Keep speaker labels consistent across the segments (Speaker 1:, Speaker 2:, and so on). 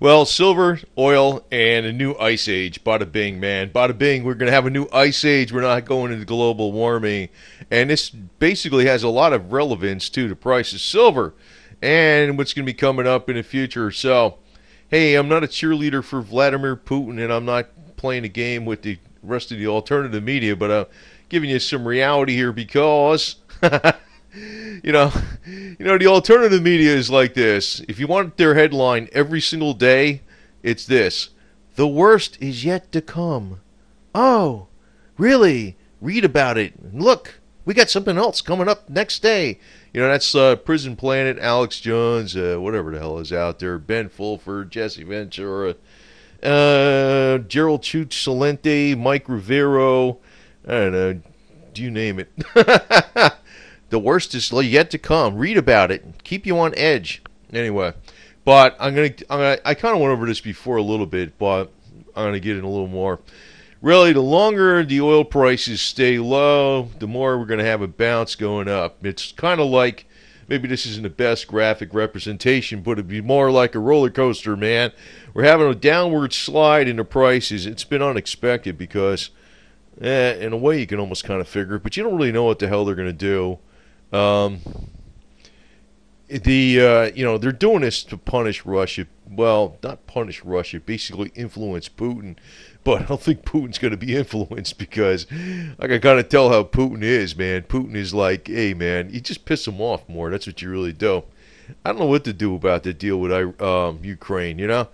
Speaker 1: Well, silver, oil, and a new ice age. Bada bing, man. Bada bing, we're going to have a new ice age. We're not going into global warming. And this basically has a lot of relevance to the price of silver and what's going to be coming up in the future. So, hey, I'm not a cheerleader for Vladimir Putin, and I'm not playing a game with the rest of the alternative media, but I'm giving you some reality here because the alternative media is like this. If you want their headline every single day, it's this: the worst is yet to come. Oh, really? Read about it. Look, we got something else coming up next day. That's Prison Planet, Alex Jones, whatever the hell is out there, Ben Fulford, Jesse Ventura, Gerald Chute Salente, Mike Rivero, I don't know, you name it. The worst is yet to come. Read about it. Keep you on edge. Anyway, but I kind of went over this before a little bit, but I'm gonna get in a little more. Really, the longer the oil prices stay low, the more we're gonna have a bounce going up. It's kind of like, maybe this isn't the best graphic representation, but it'd be more like a roller coaster, man. We're having a downward slide in the prices. It's been unexpected because, in a way, you can almost kind of figure it, but you don't really know what the hell they're gonna do. They're doing this to punish Russia. Well, not punish Russia, basically influence Putin. But I don't think Putin's going to be influenced because I can kind of tell how Putin is, man. Putin is like, hey, man, you just piss him off more. That's what you really do. I don't know what to do about the deal with Ukraine, in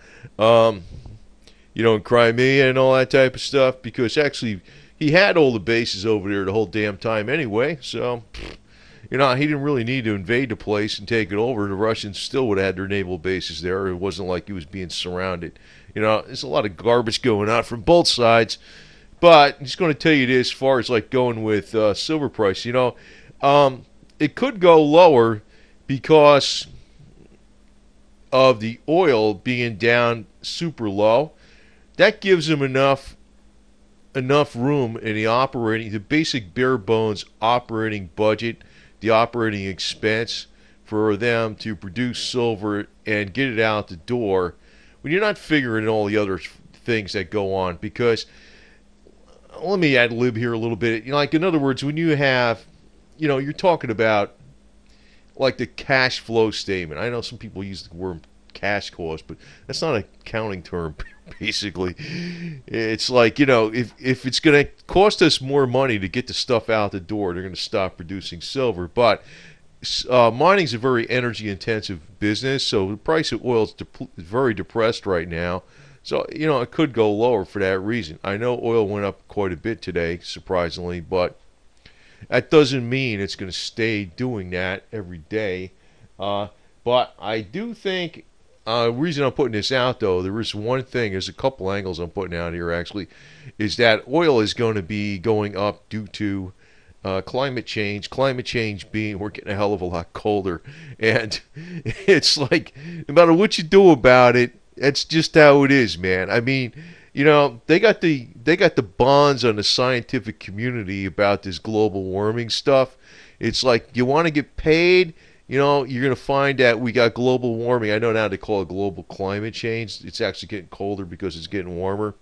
Speaker 1: Crimea and all that type of stuff, because actually he had all the bases over there the whole damn time anyway, so he didn't really need to invade the place and take it over. The Russians still would have had their naval bases there. It wasn't like he was being surrounded. There's a lot of garbage going on from both sides. But I'm just going to tell you this, as far as like going with silver price. It could go lower because of the oil being down super low. That gives them enough room in the basic bare bones operating budget, the operating expense for them to produce silver and get it out the door when you're not figuring all the other things that go on. Because, let me ad lib here a little bit. In other words, when you have, you're talking about like the cash flow statement. I know some people use the word cash cost, but that's not an accounting term. Basically, it's like, if it's going to cost us more money to get the stuff out the door, they're going to stop producing silver. But mining is a very energy intensive business, so the price of oil is very depressed right now. So it could go lower for that reason. I know oil went up quite a bit today, surprisingly, but that doesn't mean it's going to stay doing that every day. But I do think the reason I'm putting this out, though, there is one thing. There's a couple angles I'm putting out here, actually, is that oil is going to be going up due to climate change. Climate change being we're getting a hell of a lot colder. And it's like, no matter what you do about it, that's just how it is, man. I mean, they got the bonds on the scientific community about this global warming stuff. It's like, you want to get paid, you're going to find that we got global warming. I know now they call it global climate change. It's actually getting colder because it's getting warmer.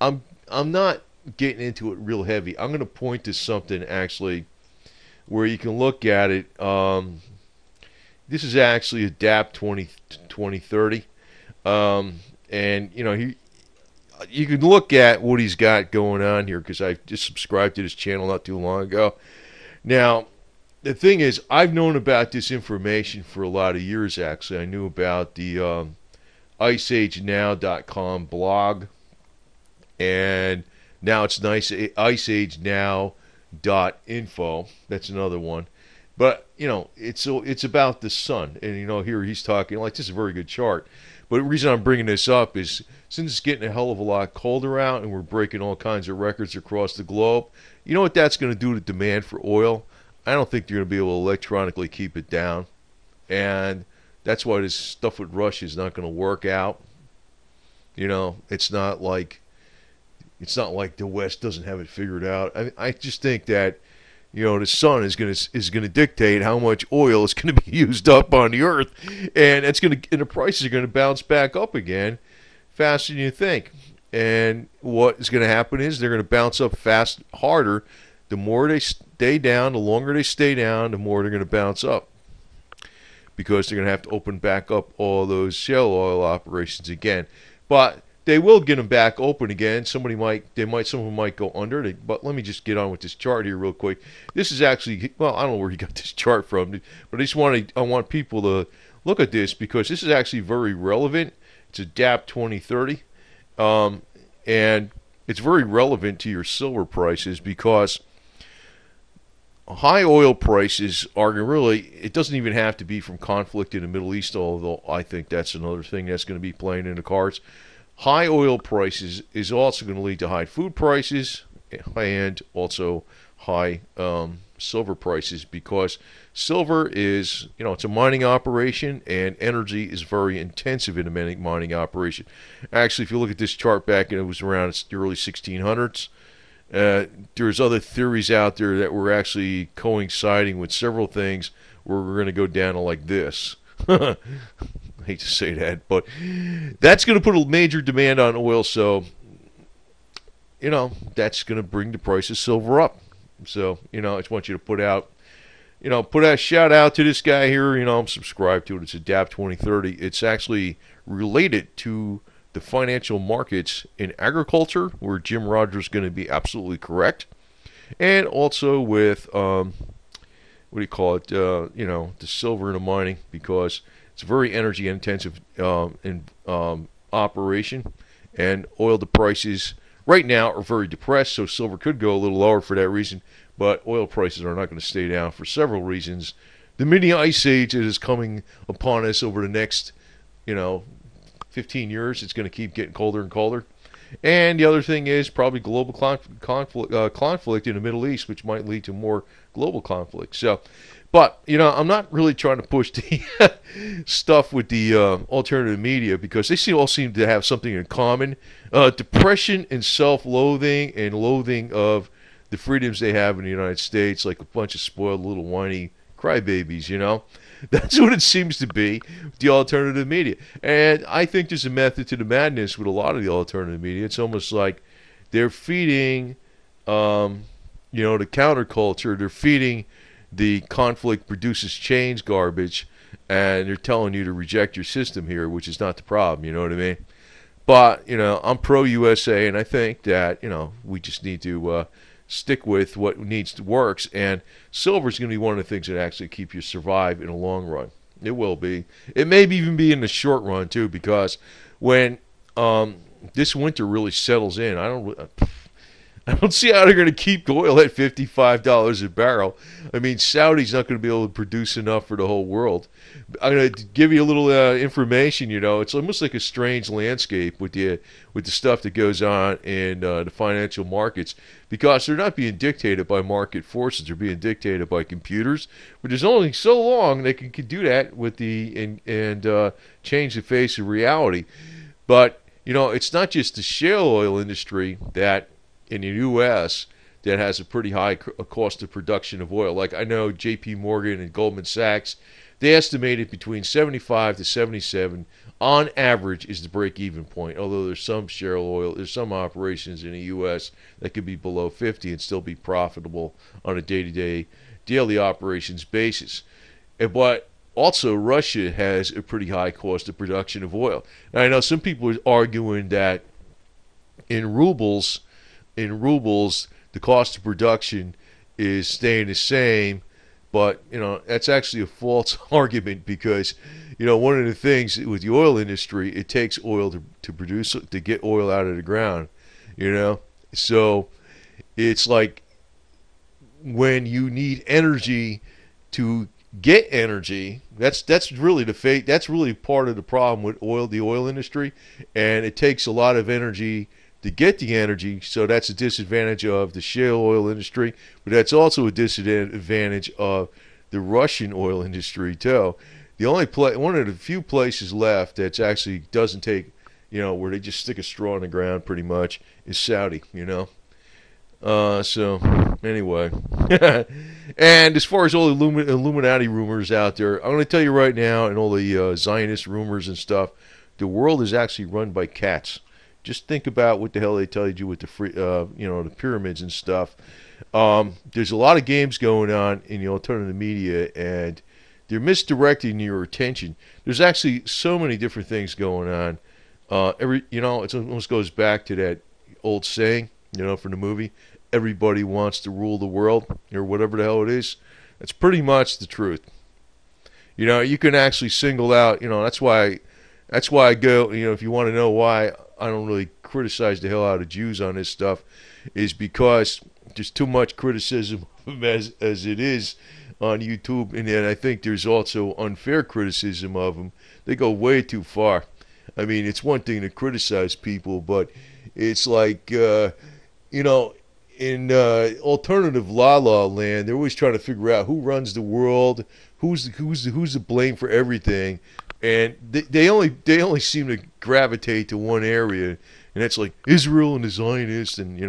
Speaker 1: I'm not getting into it real heavy. I'm going to point to something actually where you can look at it. This is actually ADAPT 2030. And you can look at what he's got going on here, because I just subscribed to his channel not too long ago. Now, the thing is, I've known about this information for a lot of years, actually. I knew about the IceAgeNow.com blog, and now it's IceAgeNow.info. That's another one. But, it's about the sun. And, here he's talking, like, this is a very good chart. But the reason I'm bringing this up is, since it's getting a hell of a lot colder out and we're breaking all kinds of records across the globe, you know what that's going to do to demand for oil? I don't think they're going to be able to electronically keep it down. And that's why this stuff with Russia is not going to work out. It's not like the West doesn't have it figured out. I just think that The sun is gonna dictate how much oil is going to be used up on the earth, and the prices are going to bounce back up again faster than you think. And what is going to happen is they're going to bounce up harder. The more they stay down, the longer they stay down, the more they're going to bounce up, because they're going to have to open back up all those shale oil operations again. But they will get them back open again. Some of them might go under. But let me just get on with this chart here real quick. This is actually, well, I don't know where you got this chart from, but I want people to look at this, because this is actually very relevant. It's a DAP 2030, and it's very relevant to your silver prices, because high oil prices are really, it doesn't even have to be from conflict in the Middle East, although I think that's another thing that's going to be playing in the cards. High oil prices is also going to lead to high food prices and also high silver prices, because silver is, it's a mining operation, and energy is very intensive in a mining operation. Actually, if you look at this chart back, it was around the early 1600s. There's other theories out there that were actually coinciding with several things where we're going to go down to like this. I hate to say that, but that's going to put a major demand on oil, so that's going to bring the price of silver up. So I just want you to put out a shout out to this guy here. I'm subscribed to it. It's a DAP 2030. It's actually related to the financial markets in agriculture, where Jim Rogers is going to be absolutely correct, and also with the silver and the mining, because it's a very energy intensive operation, and oil prices right now are very depressed, so silver could go a little lower for that reason, but oil prices are not going to stay down for several reasons. The mini ice age that is coming upon us over the next 15 years, it's going to keep getting colder and colder. And the other thing is probably global conflict in the Middle East, which might lead to more global conflict. So, but I'm not really trying to push the stuff with the alternative media, because they all seem to have something in common: depression and self-loathing and loathing of the freedoms they have in the United States, like a bunch of spoiled little whiny crybabies. That's what it seems to be with the alternative media. And I think there's a method to the madness with a lot of the alternative media. It's almost like they're feeding, the counterculture. They're feeding the conflict produces change garbage, and they're telling you to reject your system here, which is not the problem. You know what I mean? But, I'm pro-USA, and I think that, we just need to stick with what works, and silver is going to be one of the things that actually keep you survive in the long run. It will be. It may even be in the short run too, because when this winter really settles in, I don't see how they're going to keep oil at $55 a barrel. I mean, Saudi's not going to be able to produce enough for the whole world. I'm going to give you a little information. It's almost like a strange landscape with the stuff that goes on in the financial markets, because they're not being dictated by market forces; they're being dictated by computers. But there's only so long they can do that with and change the face of reality. But it's not just the shale oil industry that in the U.S. that has a pretty high cost of production of oil. Like I know J.P. Morgan and Goldman Sachs, they estimated between 75 to 77 on average is the break-even point. Although there's some there's some operations in the U.S. that could be below 50 and still be profitable on a day-to-day, daily operations basis. But also Russia has a pretty high cost of production of oil. Now, I know some people are arguing that in rubles, the cost of production is staying the same, but that's actually a false argument, because one of the things with the oil industry, it takes oil to get oil out of the ground. So it's like when you need energy to get energy, that's really that's really part of the problem with the oil industry, and it takes a lot of energy to get the energy, so that's a disadvantage of the shale oil industry, but that's also a disadvantage of the Russian oil industry too. The only one of the few places left that's actually doesn't take, where they just stick a straw in the ground pretty much, is Saudi. So anyway, and as far as all the Illuminati rumors out there, I'm going to tell you right now, and all the Zionist rumors and stuff, the world is actually run by cats. Just think about what the hell they tell you with the free, the pyramids and stuff. There's a lot of games going on in the alternative media, and they're misdirecting your attention. There's actually so many different things going on. It almost goes back to that old saying, from the movie, everybody wants to rule the world, or whatever the hell it is. That's pretty much the truth. You can actually single out, that's why I go, if you want to know why I don't really criticize the hell out of Jews on this stuff, is because there's too much criticism of them as it is on YouTube, and then I think there's also unfair criticism of them. They go way too far. I mean, it's one thing to criticize people, but it's like, in alternative la land, they're always trying to figure out who runs the world, who's the blame for everything, and they only seem to gravitate to one area, and that's like Israel and the Zionists, and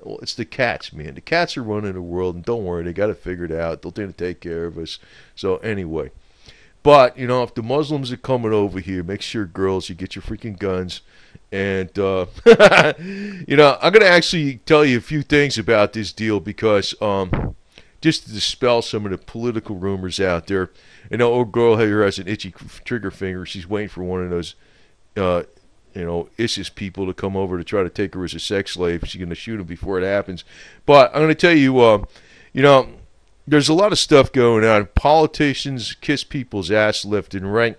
Speaker 1: well, it's the cats, man. The cats are running the world, and don't worry, they got it figured out. They'll take care of us. So anyway, but if the Muslims are coming over here, make sure, girls, you get your freaking guns. And I'm gonna actually tell you a few things about this deal because just to dispel some of the political rumors out there. And the old girl here has an itchy trigger finger. She's waiting for one of those ISIS people to come over to try to take her as a sex slave. She's going to shoot him before it happens. But I'm going to tell you, there's a lot of stuff going on. Politicians kiss people's ass left and right.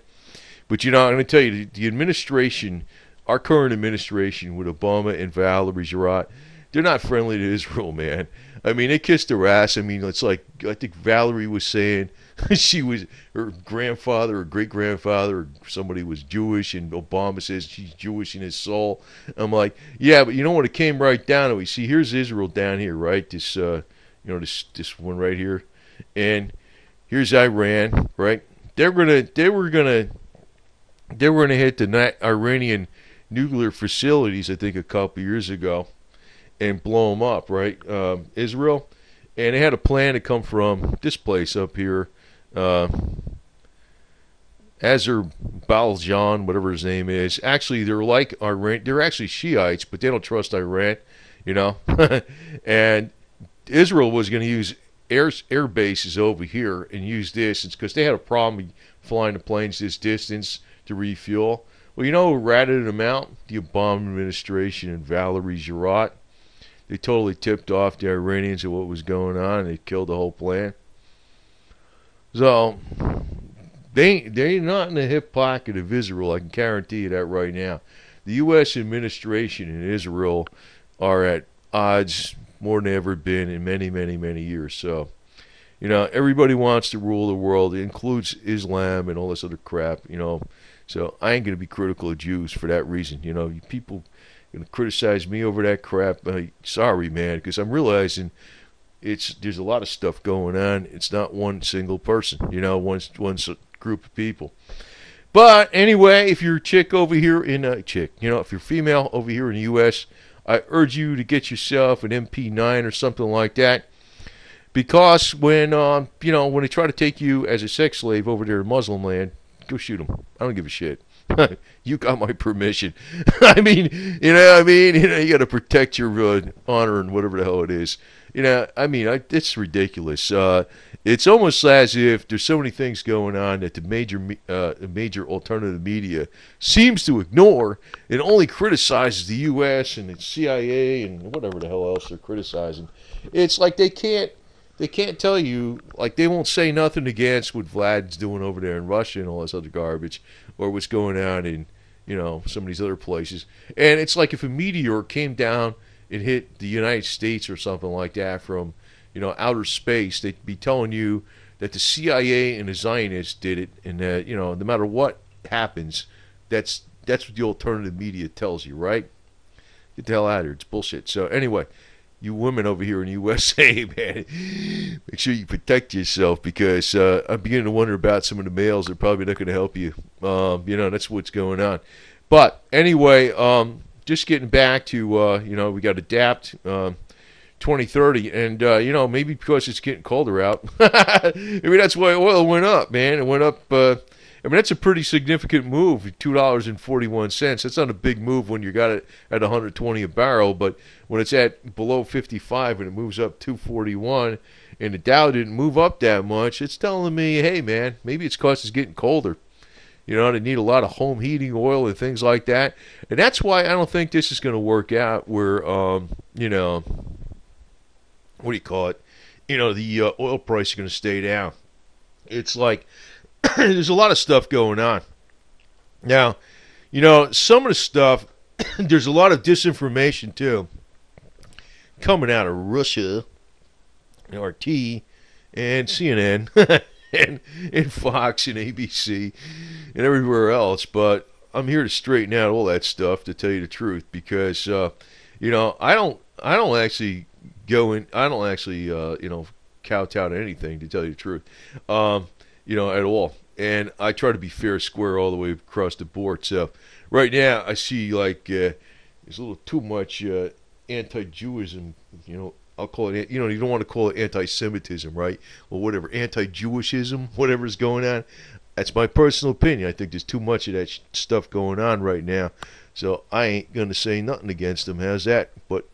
Speaker 1: But, I'm going to tell you, the administration, our current administration with Obama and Valerie Jarrett, they're not friendly to Israel, man. I mean, they kissed her ass. I mean, it's like, I think Valerie was saying her grandfather or great-grandfather or somebody was Jewish, and Obama says she's Jewish in his soul. I'm like, yeah, but when it came right down to it, see, here's Israel down here, right? This, this one right here, and here's Iran, right? They were gonna hit the Iranian nuclear facilities, I think, a couple years ago, and blow them up, right? Israel, and they had a plan to come from this place up here. Azerbaijan, whatever his name is. Actually, they're like Iran. They're actually Shiites, but they don't trust Iran, And Israel was going to use air bases over here and use this. It's because they had a problem flying the planes this distance to refuel. Well, who ratted them out? The Obama administration and Valerie Jarrett. They totally tipped off the Iranians of what was going on, and they killed the whole plan. So, they're not in the hip pocket of Israel, I can guarantee you that right now. The U.S. administration and Israel are at odds more than ever been in many, many, many years. So, everybody wants to rule the world. It includes Islam and all this other crap, So, I ain't going to be critical of Jews for that reason. You people going to criticize me over that crap. Sorry, man, because I'm realizing there's a lot of stuff going on. It's not one single person, one group of people. But anyway, if you're a chick over here if you're female over here in the U.S., I urge you to get yourself an MP9 or something like that, because when when they try to take you as a sex slave over there in Muslim land, go shoot them. I don't give a shit. You got my permission. I mean, you got to protect your honor and whatever the hell it is. It's ridiculous. It's almost as if there's so many things going on that the major alternative media seems to ignore and only criticizes the U.S. and the CIA and whatever the hell else they're criticizing. It's like they can't tell you, like they won't say nothing against what Vlad's doing over there in Russia and all this other garbage, or what's going on in, some of these other places. And it's like if a meteor came down and hit the United States or something like that from, outer space, they'd be telling you that the CIA and the Zionists did it, and that, no matter what happens, that's what the alternative media tells you, right? Get the hell out of here. It's bullshit. So anyway, you women over here in the USA, man, make sure you protect yourself, because I'm beginning to wonder about some of the males that are probably not going to help you. That's what's going on. But anyway, just getting back to, we got to adapt 2030, and maybe because it's getting colder out. I mean, that's why oil went up, man. It went up. I mean, that's a pretty significant move. $2.41. That's not a big move when you got it at 120 a barrel, but when it's at below 55 and it moves up 241, and the Dow didn't move up that much, it's telling me, hey, man, maybe it's because it's getting colder. They need a lot of home heating oil and things like that, and that's why I don't think this is going to work out. Where what do you call it? The oil price is going to stay down. It's like there's a lot of stuff going on. Now, some of the stuff, there's a lot of disinformation too, coming out of Russia, RT, and CNN, and Fox and ABC, and everywhere else. But I'm here to straighten out all that stuff, to tell you the truth, because I don't actually kowtow to anything, to tell you the truth, at all. And I try to be fair, square all the way across the board. So right now I see like there's a little too much anti-Jewism. I'll call it. You don't want to call it anti-Semitism, right? Or whatever, anti-Jewishism, whatever's going on. That's my personal opinion. I think there's too much of that stuff going on right now. So I ain't gonna say nothing against them. How's that? But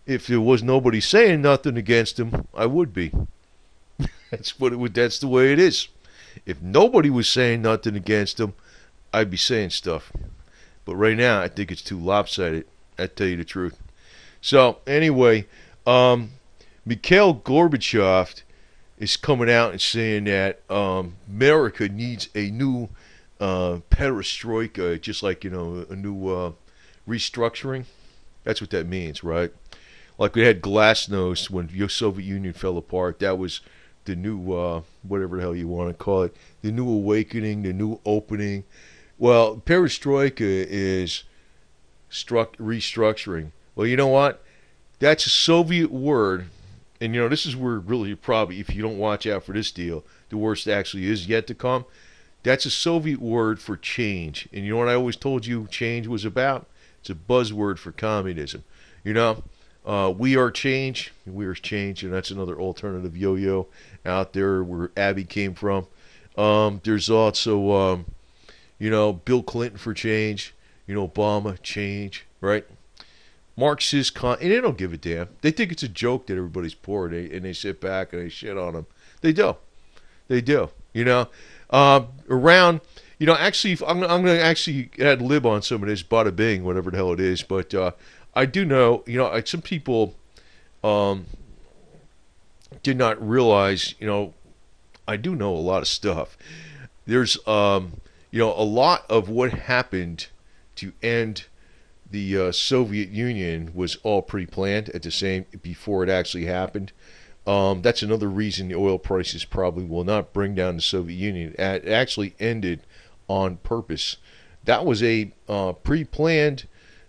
Speaker 1: if there was nobody saying nothing against them, I would be. That's the way it is. If nobody was saying nothing against them, I'd be saying stuff. But right now, I think it's too lopsided. I tell you the truth. So anyway, Mikhail Gorbachev is coming out and saying that America needs a new perestroika, just like a new restructuring. That's what that means, right? Like we had glasnost when the Soviet Union fell apart. That was the new, whatever the hell you want to call it, the new awakening, the new opening. Well, perestroika is restructuring. Well, you know what? That's a Soviet word. And, this is where really probably, if you don't watch out for this deal, the worst actually is yet to come. That's a Soviet word for change. And you know what I always told you change was about? It's a buzzword for communism. We are change, and that's another alternative yo-yo out there where Abby came from. There's also, Bill Clinton for change, Obama, change, right? Marxist, and they don't give a damn. They think it's a joke that everybody's poor, and they sit back and they shit on them. They do. Around, actually, I'm going to actually ad lib on some of this, bada bing, whatever the hell it is, but I do know, some people did not realize, I do know a lot of stuff. There's, a lot of what happened to end the Soviet Union was all pre-planned before it actually happened. That's another reason the oil prices probably will not bring down the Soviet Union. It actually ended on purpose. That was a pre-planned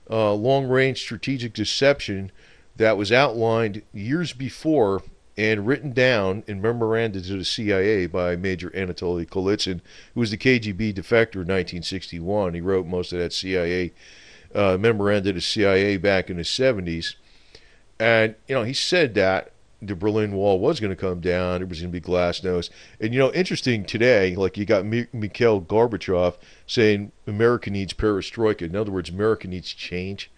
Speaker 1: long-range strategic deception that was outlined years before and written down in memoranda to the CIA by Major Anatoly Golitsyn, who was the KGB defector in 1961. He wrote most of that CIA memoranda to the CIA back in the 70s. And, he said that the Berlin Wall was going to come down. It was going to be glasnost. And, interesting today, like you got Mikhail Gorbachev saying America needs perestroika. In other words, America needs change.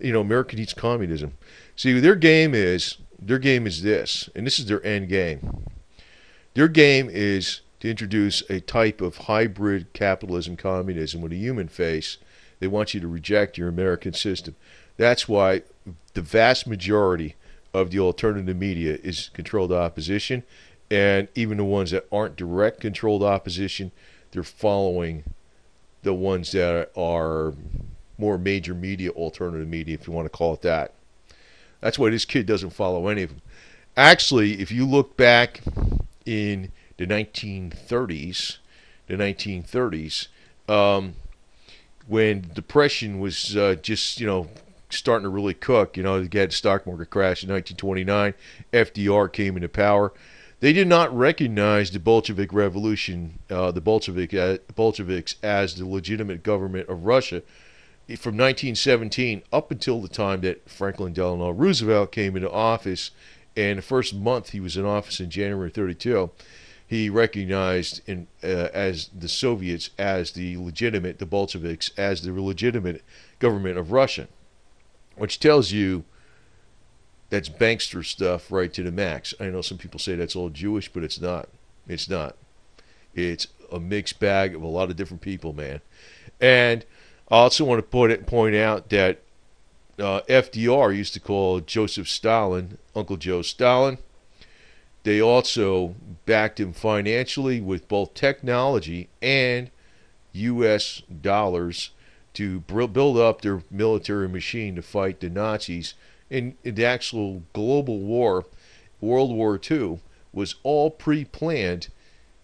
Speaker 1: America needs communism. See, their game is this, and this is their end game. Their game is to introduce a type of hybrid capitalism communism with a human face. They want you to reject your American system. That's why the vast majority of the alternative media is controlled opposition, and even the ones that aren't direct controlled opposition, they're following the ones that are more major media, alternative media, if you want to call it that. That's why this kid doesn't follow any of them. Actually, if you look back in the 1930s, when depression was just, starting to really cook, you had the stock market crash in 1929, FDR came into power. They did not recognize the Bolshevik Revolution, the Bolsheviks as the legitimate government of Russia. from 1917 up until the time that Franklin Delano Roosevelt came into office, and the first month he was in office in January 32, he recognized as the Soviets as the Bolsheviks as the legitimate government of Russia, which tells you that's bankster stuff right to the max. I know some people say that's all Jewish, but it's not. It's not. It's a mixed bag of a lot of different people, man. And I also want to point out that FDR used to call Joseph Stalin Uncle Joe Stalin. They also backed him financially with both technology and U.S. dollars to build up their military machine to fight the Nazis. In the actual global war, World War II, was all pre-planned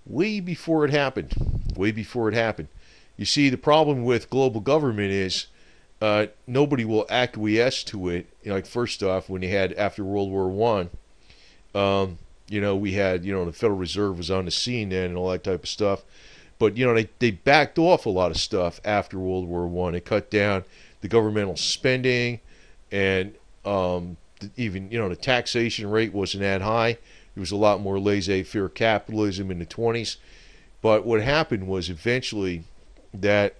Speaker 1: way before it happened. Way before it happened. You see, the problem with global government is nobody will acquiesce to it. Like, first off, when you had, after World War I, we had, the Federal Reserve was on the scene then and all that type of stuff. But, they backed off a lot of stuff after World War I. They cut down the governmental spending, and even, the taxation rate wasn't that high. There was a lot more laissez-faire capitalism in the 20s. But what happened was eventually that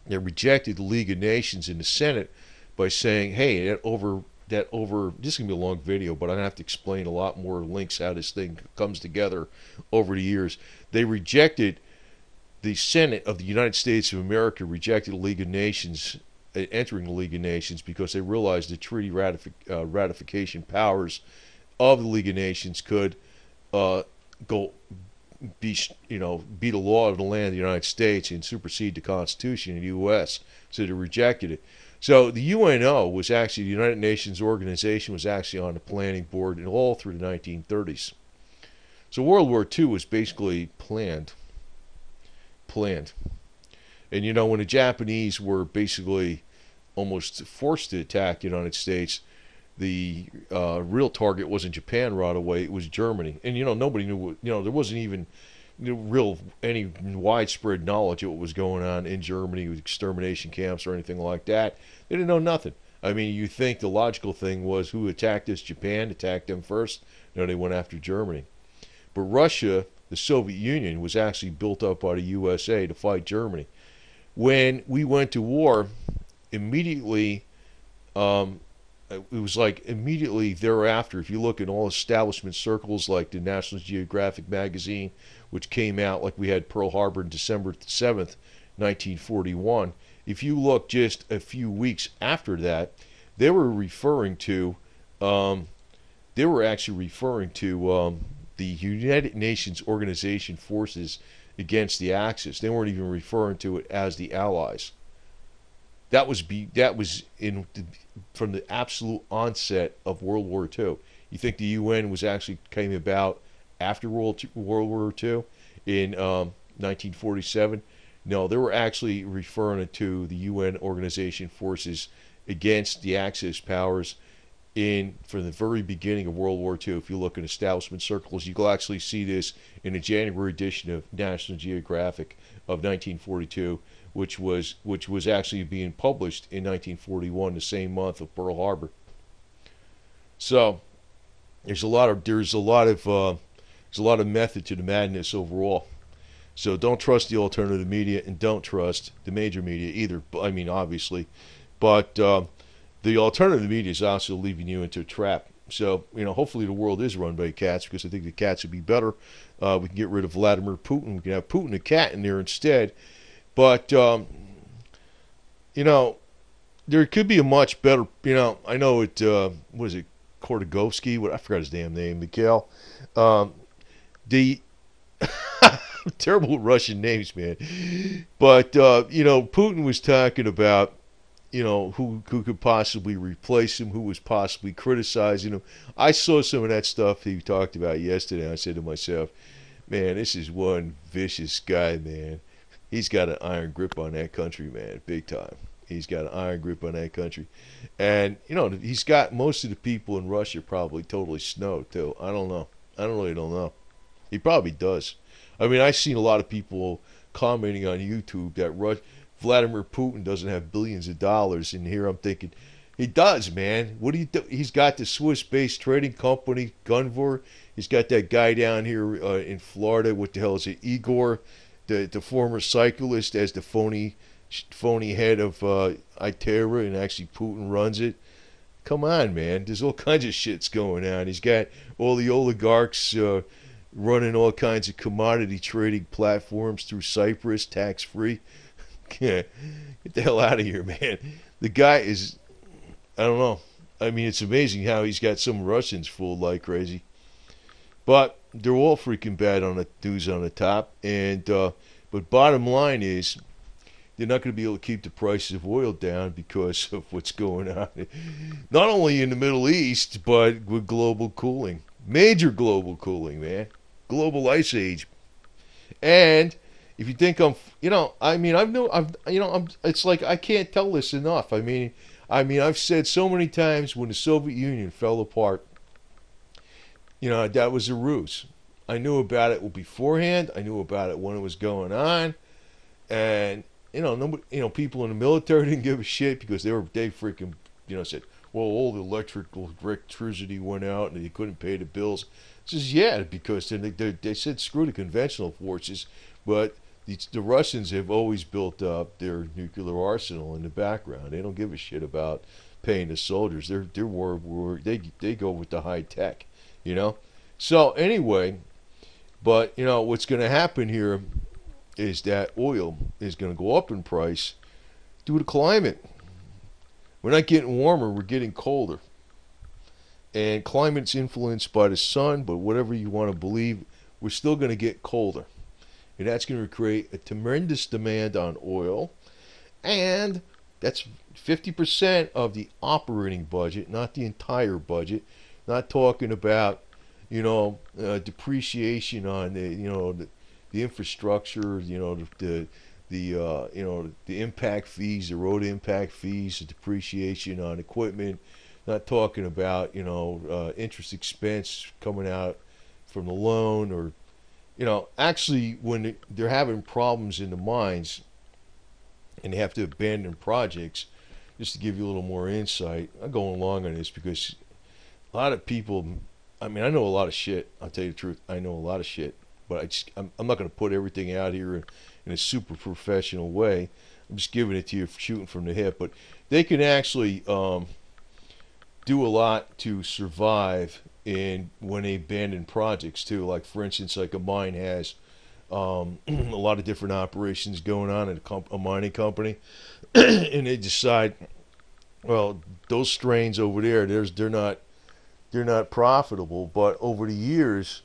Speaker 1: they rejected the League of Nations in the Senate by saying, hey, this is going to be a long video, but I'm going to have to explain a lot more links how this thing comes together over the years. They rejected, the Senate of the United States of America rejected the League of Nations, entering the League of Nations, because they realized the treaty ratification powers of the League of Nations could be the law of the land of the United States and supersede the Constitution of the U.S. So they rejected it. So the UNO was actually, the United Nations organization was actually on the planning board and all through the 1930s. So World War II was basically planned. And when the Japanese were basically almost forced to attack the United States, the real target wasn't Japan right away, it was Germany. And nobody knew, there wasn't even any widespread knowledge of what was going on in Germany with extermination camps or anything like that. They didn't know nothing. I mean, you think the logical thing was, who attacked us? Japan attacked them first. No, they went after Germany. But Russia, the Soviet Union, was actually built up by the USA to fight Germany. When we went to war, immediately, it was like immediately thereafter, if you look in all establishment circles like the National Geographic magazine, which came out, like we had Pearl Harbor on December 7th, 1941, if you look just a few weeks after that, they were actually referring to the United Nations Organization forces against the Axis. They weren't even referring to it as the Allies. That was from the absolute onset of World War II. You think the UN came about after World War II in 1947? No, they were actually referring to the UN organization forces against the Axis powers from the very beginning of World War II. If you look in establishment circles, you will actually see this in the January edition of National Geographic of 1942, which was actually being published in 1941, the same month of Pearl Harbor. So there's a lot of method to the madness overall. So don't trust the alternative media, and don't trust the major media either. I mean, obviously, but the alternative media is also leaving you into a trap. So, hopefully the world is run by cats, because I think the cats would be better. We can get rid of Vladimir Putin. We can have Putin the cat in there instead. But, there could be a much better, I know it, what is it, Kordagovsky? I forgot his damn name, Mikhail. The terrible Russian names, man. But, Putin was talking about, who could possibly replace him, who was possibly criticizing him. I saw some of that stuff he talked about yesterday. I said to myself, man, this is one vicious guy, man. He's got an iron grip on that country, man, big time. He's got an iron grip on that country. And, he's got most of the people in Russia probably totally snowed, too. I don't know. I really don't know. He probably does. I mean, I've seen a lot of people commenting on YouTube that Vladimir Putin doesn't have billions of dollars. And here I'm thinking, he does, man. What do you do? He's got the Swiss-based trading company, Gunvor. He's got that guy down here in Florida. What the hell is it? Igor, the former cyclist, as the phony head of Itera, and actually Putin runs it. Come on, man. There's all kinds of shits going on. He's got all the oligarchs running all kinds of commodity trading platforms through Cyprus, tax-free. Get the hell out of here, man. The guy is, I don't know. I mean, it's amazing how he's got some Russians fooled like crazy. But they're all freaking bad on the news on the top. And but bottom line is, they're not going to be able to keep the prices of oil down because of what's going on. Not only in the Middle East, but with global cooling. Major global cooling, man. Global ice age. And if you think it's like I can't tell this enough. I mean, I've said so many times when the Soviet Union fell apart, that was a ruse. I knew about it beforehand. I knew about it when it was going on. And nobody, people in the military didn't give a shit because they freaking, said, well, all the electricity went out and they couldn't pay the bills. I says, yeah, because they said screw the conventional forces, but the Russians have always built up their nuclear arsenal in the background. They don't give a shit about paying the soldiers. They're they go with the high tech, So anyway, but what's going to happen here is that oil is going to go up in price due to climate. We're not getting warmer, we're getting colder. And climate's influenced by the sun, but whatever you want to believe, we're still going to get colder. And that's going to create a tremendous demand on oil. And that's 50% of the operating budget, not the entire budget. Not talking about, depreciation on the infrastructure, the impact fees, the road impact fees, the depreciation on equipment. Not talking about interest expense coming out from the loan, or actually when they're having problems in the mines and they have to abandon projects. Just to give you a little more insight, I'm going along on this because a lot of people. I mean, I know a lot of shit. I'll tell you the truth. I know a lot of shit. But I'm not going to put everything out here in a super professional way. I'm just giving it to you, shooting from the hip. But they can actually do a lot to survive when they abandon projects too. Like for instance, like a mine has a lot of different operations going on at a mining company, and they decide, well, those strains over there, they're not profitable. But over the years,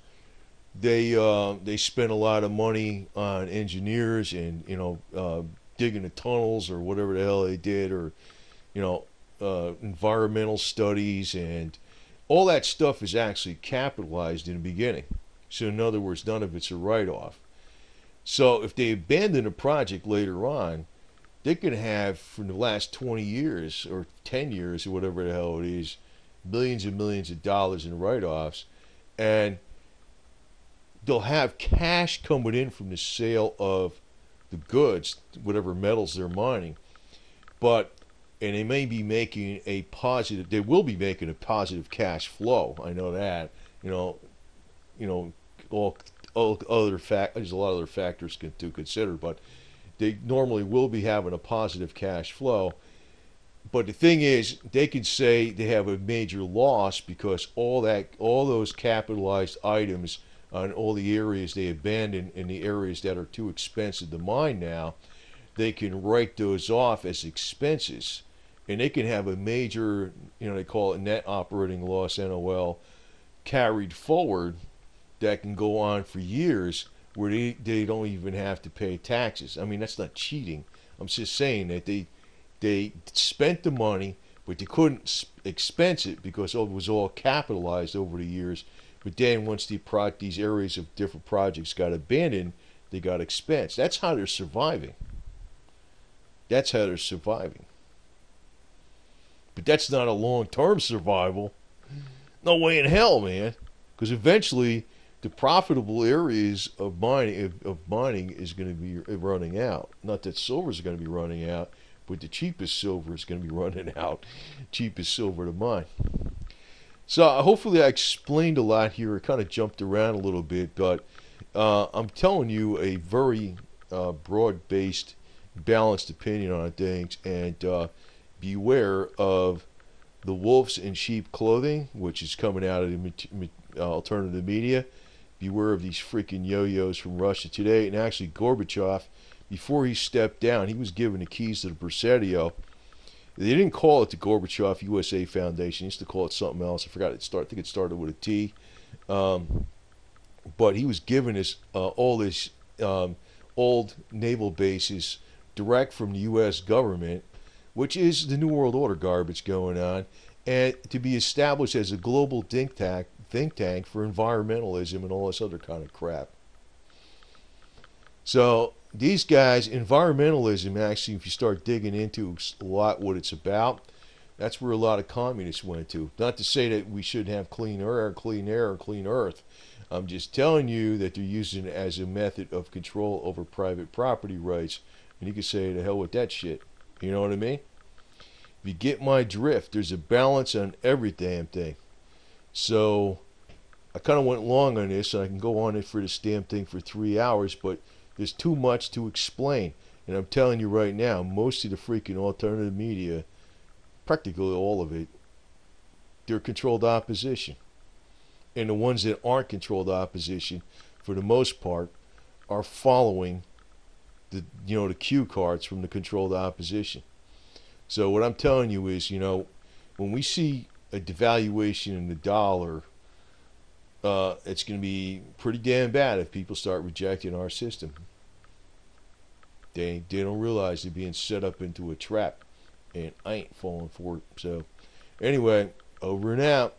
Speaker 1: they spent a lot of money on engineers and digging the tunnels or whatever the hell they did, or environmental studies, and all that stuff is actually capitalized in the beginning. So in other words, none of it's a write-off. So if they abandon a project later on, they can have, for the last 20 years or 10 years or whatever the hell it is, millions and millions of dollars in write-offs, and they'll have cash coming in from the sale of the goods, whatever metals they're mining, and they may be making they will be making a positive cash flow. I know that. All other there's a lot of other factors to consider, but they normally will be having a positive cash flow. But the thing is, they can say they have a major loss because all those capitalized items on all the areas they abandoned and the areas that are too expensive to mine now, they can write those off as expenses. And they can have a major, they call it net operating loss, NOL, carried forward that can go on for years where they don't even have to pay taxes. I mean, that's not cheating. I'm just saying that they spent the money, but they couldn't expense it because it was all capitalized over the years. But then once these areas of different projects got abandoned, they got expensed. That's how they're surviving. That's how they're surviving. But that's not a long-term survival. No way in hell, man. Because eventually the profitable areas of mining is going to be running out. Not that silver is going to be running out, but the cheapest silver is going to be running out. Cheapest silver to mine. So hopefully I explained a lot here. I kind of jumped around a little bit, but I'm telling you a very broad-based, balanced opinion on things, and beware of the wolves in sheep clothing, which is coming out of the alternative media. Beware of these freaking yo-yos from Russia today. And actually, Gorbachev, before he stepped down, he was given the keys to the Presidio. They didn't call it the Gorbachev USA Foundation. They used to call it something else. I forgot. I think it started with a T. But he was given all this old naval bases direct from the U.S. government, which is the New World Order garbage going on, and to be established as a global think tank for environmentalism and all this other kind of crap. So these guys, environmentalism, actually, if you start digging into a lot what it's about, that's where a lot of communists went to. Not to say that we should have clean air, or clean earth. I'm just telling you that they're using it as a method of control over private property rights. And you can say, to hell with that shit. You know what I mean? If you get my drift, there's a balance on every damn thing. So I kind of went long on this, and I can go on it for this damn thing for 3 hours, but there's too much to explain. And I'm telling you right now, most of the freaking alternative media, practically all of it, they're controlled opposition. And the ones that aren't controlled opposition, for the most part, are following the cue cards from the controlled opposition. So what I'm telling you is, when we see a devaluation in the dollar, it's going to be pretty damn bad if people start rejecting our system. They don't realize they're being set up into a trap, and I ain't falling for it. So anyway, over and out.